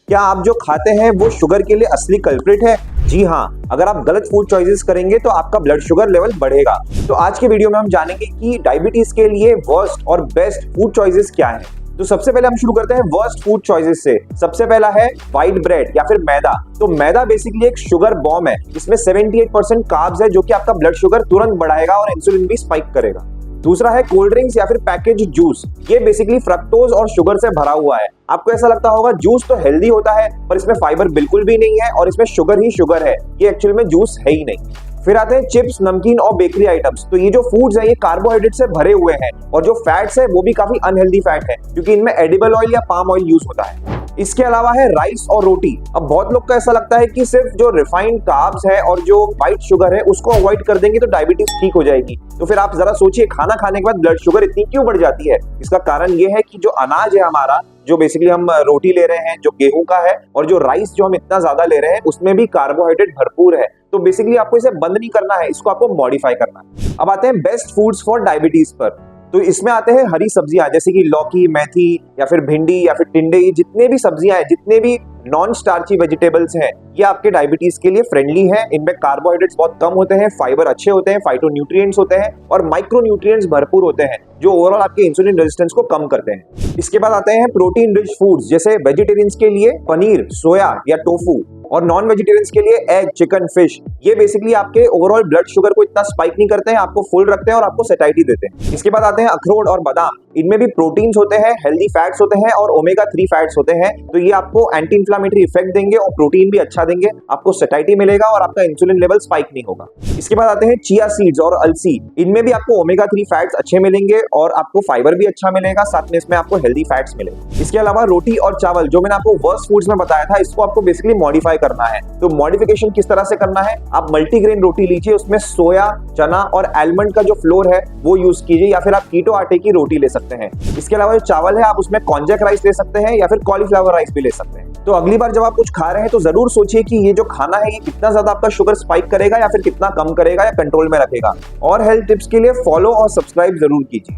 क्या आप जो खाते हैं वो शुगर के लिए असली कल्प्रिट है? जी हाँ, अगर आप गलत फूड चॉइसेस करेंगे तो आपका ब्लड शुगर लेवल बढ़ेगा। तो आज के वीडियो में हम जानेंगे कि डायबिटीज के लिए वर्स्ट और बेस्ट फूड चॉइसेस क्या हैं। तो सबसे पहले हम शुरू करते हैं वर्स्ट फूड चॉइसेस से। सबसे पहला है व्हाइट ब्रेड या फिर मैदा। तो मैदा बेसिकली एक शुगर बॉम्ब है। इसमें 78% कार्ब्स है जो कि आपका ब्लड शुगर तुरंत बढ़ाएगा और इंसुलिन भी स्पाइक करेगा। दूसरा है कोल्ड ड्रिंक्स या फिर पैकेज जूस। ये बेसिकली फ्रक्टोज और शुगर से भरा हुआ है। आपको ऐसा लगता होगा जूस तो हेल्दी होता है, पर इसमें फाइबर बिल्कुल भी नहीं है और इसमें शुगर ही शुगर है। ये एक्चुअल में जूस है ही नहीं। फिर आते हैं चिप्स, नमकीन और बेकरी आइटम्स। तो ये जो फूड्स है ये कार्बोहाइड्रेट से भरे हुए हैं और जो फैट्स है वो भी काफी अनहेल्दी फैट है क्योंकि इनमें एडिबल ऑयल या पाम ऑयल यूज होता है। इसके अलावा है राइस और रोटी। अब बहुत लोग को ऐसा लगता है कि सिर्फ जो रिफाइंड कार्ब्स है और जो व्हाइट शुगर है उसको अवॉइड कर देंगे तो डायबिटीज ठीक हो जाएगी। तो फिर आप जरा सोचिए, खाना खाने के बाद ब्लड शुगर इतनी क्यों बढ़ जाती है? इसका कारण ये है कि जो अनाज है हमारा, जो बेसिकली हम रोटी ले रहे हैं जो गेहूं का है, और जो राइस जो हम इतना ज्यादा ले रहे हैं उसमें भी कार्बोहाइड्रेट भरपूर है। तो बेसिकली आपको इसे बंद नहीं करना है, इसको आपको मॉडिफाई करना है। अब आते हैं बेस्ट फूड्स फॉर डायबिटीज पर। तो इसमें आते हैं हरी सब्जियां जैसे कि लौकी, मेथी या फिर भिंडी या फिर टिंडे। जितने भी सब्जियां हैं, जितने भी नॉन स्टार्ची वेजिटेबल्स हैं, ये आपके डायबिटीज के लिए फ्रेंडली है। इनमें कार्बोहाइड्रेट्स बहुत कम होते हैं, फाइबर अच्छे होते हैं, फाइटोन्यूट्रिएंट्स होते हैं और माइक्रोन्यूट्रिएंट्स भरपूर होते हैं जो ओवरऑल आपके इंसुलिन रेजिस्टेंस को कम करते हैं। इसके बाद आते हैं प्रोटीन रिच फूड्स जैसे वेजिटेरियंस के लिए पनीर, सोया या टोफू, और नॉन वेजिटेरियंस के लिए एग, चिकन, फिश। ये बेसिकली आपके ओवरऑल ब्लड शुगर को इतना स्पाइक नहीं करते हैं, आपको फुल रखते हैं और आपको सैटिस्फाइड देते हैं। इसके बाद आते हैं अखरोट और बादाम। इनमें भी प्रोटीन्स होते हैं, हेल्दी फैट्स होते हैं और ओमेगा 3 फैट्स होते हैं। तो ये आपको एंटी इंफ्लेमेटरी इफेक्ट देंगे और प्रोटीन भी अच्छा देंगे, आपको सैटिस्फाइड मिलेगा और आपका इंसुलिन लेवल स्पाइक नहीं होगा। इसके बाद आते हैं चिया सीड्स और अलसी। इनमें भी आपको ओमेगा 3 फैट्स अच्छे मिलेंगे और आपको फाइबर भी अच्छा मिलेगा, साथ में इसमें आपको हेल्दी फैट्स मिलेंगे। इसके अलावा रोटी और चावल, जो मैंने आपको वर्स्ट फूड्स में बताया था, इसको आपको बेसिकली मॉडिफाई करना है। तो मॉडिफिकेशन किस तरह से करना है? आप मल्टीग्रेन रोटी लीजिए, उसमें सोया, चना और आलमंड का जो फ्लोर है वो यूज कीजिए, या फिर आप कीटो आटे की रोटी ले सकते हैं। इसके अलावा जो चावल है आप उसमें कॉन्जेक राइस ले सकते हैं या फिर कॉलीफ्लावर राइस भी ले सकते हैं। तो अगली बार जब आप कुछ खा रहे हैं तो जरूर सोचिए कि ये जो खाना है ये कितना ज्यादा आपका शुगर स्पाइक करेगा या फिर कितना कम करेगा या कंट्रोल में रखेगा। और हेल्थ टिप्स के लिए फॉलो और सब्सक्राइब जरूर कीजिए।